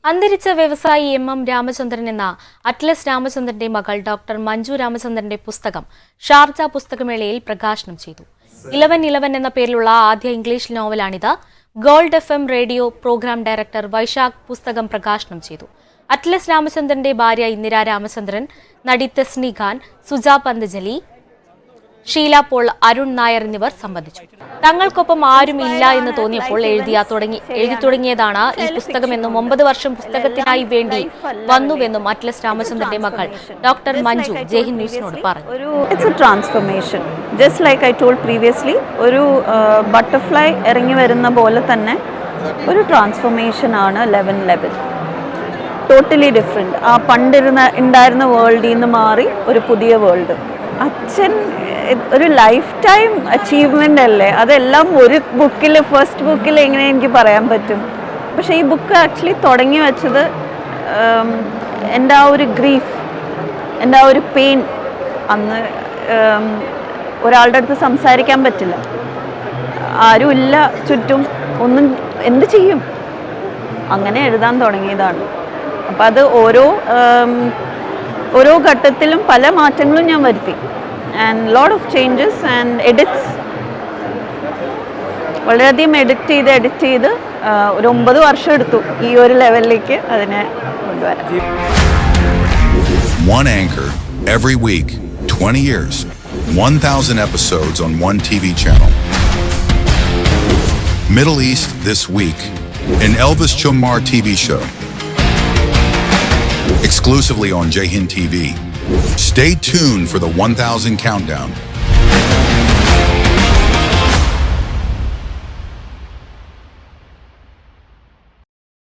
അന്തരിച്ച വ്യവസായി എം രാമചന്ദ്രൻ എന്ന അറ്റ്ലസ് രാമചന്ദ്രന്റെ മകൾ ഡോക്ടർ മഞ്ജു രാമചന്ദ്രന്റെ പുസ്തകം ഷാർജ പുസ്തകമേളയിൽ പ്രകാശനം ചെയ്തു. 1111 എന്ന പേരിലുള്ള ആദ്യ ഇംഗ്ലീഷ് നോവലാണിത്. Gold FM radio program director Vaishakh പുസ്തകം പ്രകാശനം ചെയ്തു. അറ്റ്ലസ് രാമചന്ദ്രന്റെ ഭാര്യ ഇന്ദിര രാമചന്ദ്രൻ, നടി തെസ്നി ഖാൻ, സുജാ പന്തജലി, ഷീല പോൾ, അരുൺ നായർ എന്നിവർ സംബന്ധിച്ചു. തങ്ങൾക്കൊപ്പം ആരും ഇല്ല എന്ന് തോന്നിയപ്പോൾ എഴുതി തുടങ്ങിയതാണ് ഈ പുസ്തകമെന്നും 9 വർഷം പുസ്തകത്തിനായി വേണ്ടി വന്നുവെന്നും അറ്റ്ലസ് രാമചന്ദ്രന്റെ മകൾ ഡോക്ടർ മഞ്ജു ജയ്ഹിന്ദ് ന്യൂസിനോട് പറഞ്ഞു. It's A transformation. Just like I told previously, ഒരു ബട്ടർഫ്ലൈ ഇറങ്ങി വരുന്ന പോലെ തന്നെ ഒരു ട്രാൻസ്ഫോർമേഷൻ ആണ് 1111. Totally different. ആ ഉണ്ടായിരുന്ന വേൾഡിൽ നിന്ന് മാറി ഒരു പുതിയ വേൾഡ്. അച്ഛൻ ഒരു ലൈഫ് ടൈം അച്ചീവ്മെൻ്റ് അല്ലേ. അതെല്ലാം ഒരു ബുക്കിൽ, ഫസ്റ്റ് ബുക്കിൽ എങ്ങനെ എനിക്ക് പറയാൻ പറ്റും. പക്ഷേ ഈ ബുക്ക് ആക്ച്വലി തുടങ്ങി വെച്ചത് എൻ്റെ ആ ഒരു ഗ്രീഫ്, എൻ്റെ ആ ഒരു പെയിൻ. അന്ന് ഒരാളുടെ അടുത്ത് സംസാരിക്കാൻ പറ്റില്ല, ആരുമില്ല ചുറ്റും, ഒന്നും എന്ത് ചെയ്യും, അങ്ങനെ എഴുതാൻ തുടങ്ങിയതാണ്. അപ്പം അത് ഓരോ ഘട്ടത്തിലും പല മാറ്റങ്ങളും ഞാൻ വരുത്തി. And lot of changes and edits. വളരെയധികം എഡിറ്റ് ചെയ്ത് ഒരു 9 വർഷം എടുത്തു ഈ ഒരു ലെവലിലേക്ക് അതിനെ കൊണ്ടുവരാൻ. One anchor every week, 20 years, 1,000 episodes on one TV channel. Middle East this week, an Elvis Chumar TV show. Exclusively on Jayhind TV. Stay tuned for the 1000 countdown.